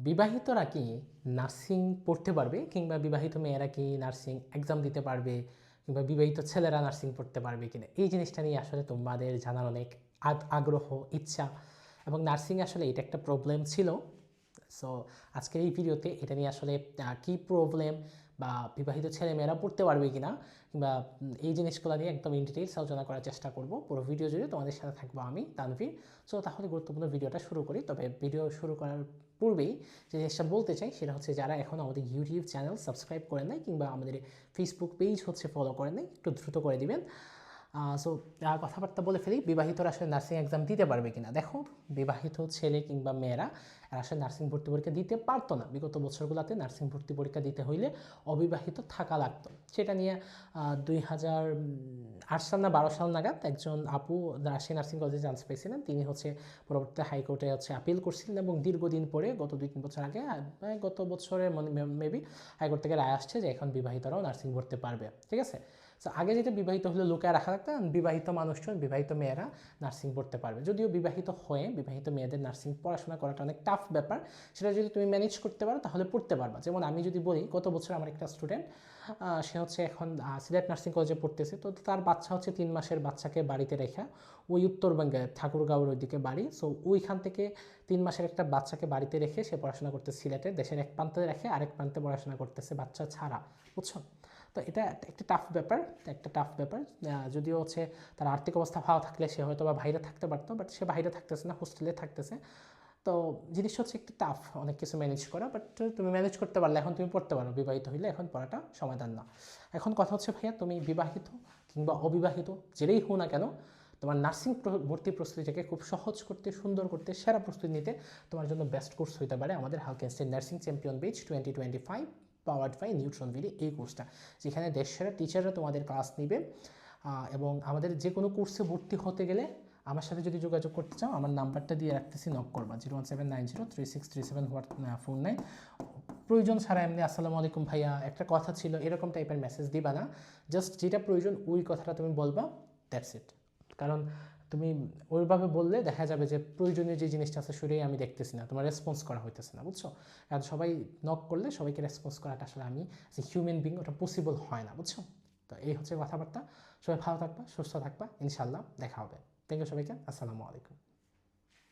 বিবাহিতরা কি নার্সিং পড়তে পারবে, কিংবা বিবাহিত মেয়েরা কি নার্সিং এক্সাম দিতে পারবে, কিংবা বিবাহিত ছেলেরা নার্সিং পড়তে পারবে কিনা, এই জিনিসটা নিয়ে আসলে তোমাদের জানার অনেক আগ্রহ, ইচ্ছা। এবং নার্সিং আসলে এটা একটা প্রবলেম ছিল। সো আজকের এই ভিডিওতে এটা নিয়ে আসলে কী প্রবলেম, বা বিবাহিত ছেলে মেয়েরা পড়তে পারবে কিনা, কিংবা এই জিনিসগুলো নিয়ে একদম ইন ডিটেইলস আলোচনা করার চেষ্টা করব। পুরো ভিডিও জুড়ে তোমাদের সাথে থাকবো আমি, তানভীর। সো তাহলে গুরুত্বপূর্ণ ভিডিওটা শুরু করি। তবে ভিডিও শুরু করার পূর্বেই যে জিনিসটা বলতে চাই সেটা হচ্ছে, যারা এখন আমাদের ইউটিউব চ্যানেল সাবস্ক্রাইব করে নাই, কিংবা আমাদের ফেসবুক পেজ হচ্ছে ফলো করে নাই, একটু দ্রুত করে দিবেন। সো কথাবার্তা বলে ফেলি, বিবাহিতরা আসলে নার্সিং এক্সাম দিতে পারবে কিনা। দেখো, বিবাহিত ছেলে কিংবা মেয়েরা আসলে নার্সিং ভর্তি পরীক্ষা দিতে পারতো না। বিগত বছরগুলোতে নার্সিং ভর্তি পরীক্ষা দিতে হইলে অবিবাহিত থাকা লাগতো। সেটা নিয়ে 2008 সাল না 12 সাল নাগাদ একজন আপু রাজশাহী নার্সিং কলেজে চান্স পেয়েছিলেন। তিনি হচ্ছে পরবর্তীতে হাইকোর্টে আপিল করছিলেন, এবং দীর্ঘদিন পরে গত 2-3 বছর আগে, গত বছরের মেবি হাইকোর্ট থেকে রায় আসছে যে এখন বিবাহিতরাও নার্সিং পড়তে পারবে। ঠিক আছে। সো আগে যেটা বিবাহিত হলে লুকায় রাখা থাকতো, বিবাহিত মানুষজন, বিবাহিত মেয়েরা নার্সিং পড়তে পারবে। যদিও বিবাহিত হয়ে বিবাহিত মেয়েদের নার্সিং পড়াশোনা করাটা অনেক টাফ ব্যাপার। সেটা যদি তুমি ম্যানেজ করতে পারো তাহলে পড়তে পারবা। যেমন আমি যদি বলি, গত বছর আমার একটা স্টুডেন্ট, সে হচ্ছে এখন সিলেট নার্সিং কলেজে পড়তেছে। তো তার বাচ্চা হচ্ছে 3 মাসের বাচ্চাকে বাড়িতে রেখা, ওই উত্তরবঙ্গে ঠাকুরগাঁওয়ের ওইদিকে বাড়ি। সো ওইখান থেকে 3 মাসের একটা বাচ্চাকে বাড়িতে রেখে সে পড়াশোনা করতে সিলেটের দেশের এক প্রান্তে রেখে আরেক প্রান্তে পড়াশোনা করতেছে, বাচ্চা ছাড়া। বুঝছো? তো এটা একটা টাফ ব্যাপার, যদিও হচ্ছে তার আর্থিক অবস্থা ভালো থাকলে সে হয়তো বা বাইরে থাকতে পারতো, বাট সে বাইরে থাকতেছে না, হোস্টেলে থাকতেছে। তো জিনিসটা হচ্ছে একটু টাফ, অনেক কিছু ম্যানেজ করা। বাট তুমি ম্যানেজ করতে পারলে এখন তুমি পড়তে পারো। বিবাহিত হইলে এখন পড়াটা সমাধান না। এখন কথা হচ্ছে, ভাইয়া তুমি বিবাহিত কিংবা অবিবাহিত যেটাই হো না কেন, তোমার নার্সিং ভর্তি প্রস্তুতিটাকে খুব সহজ করতে, সুন্দর করতে, সেরা প্রস্তুতি নিতে তোমার জন্য বেস্ট কোর্স হতে পারে আমাদের হালকেনস্টাইন nursing champion batch 2025 powered by neutron ভিডি, এই কোর্সটা, যেখানে দেশের টিচাররা তোমাদের ক্লাস নেবে। এবং আমাদের যে কোনো কোর্সে ভর্তি হতে গেলে আমার সাথে যদি যোগাযোগ করতে চাও, আমার নাম্বারটা দিয়ে রাখতেছি, নক করবা 01790363749। প্রয়োজন ছাড়া এমনি আসসালামু আলাইকুম ভাইয়া, একটা কথা ছিল, এরকম টাইপের মেসেজ দিবা না। জাস্ট যেটা প্রয়োজন ওই কথাটা তুমি বলবা, দ্যাটস ইট। কারণ তুমি ওইভাবে বললে দেখা যাবে যে প্রয়োজনীয় যে জিনিসটা আছে সেটাই আমি দেখতেছি না, তোমার রেসপন্স করা হইতেছে না। বুঝছো? কারণ সবাই নক করলে সবাইকে রেসপন্স করাটা আসলে আমি যে হিউম্যান বিং, ওটা পসিবল হয় না। বুঝছো? তো এই হচ্ছে কথাবার্তা। সবাই ভালো থাকবা, সুস্থ থাকবা, ইনশাল্লাহ দেখা হবে। থ্যাংক ইউ সবাইকে, আসসালামু আলাইকুম।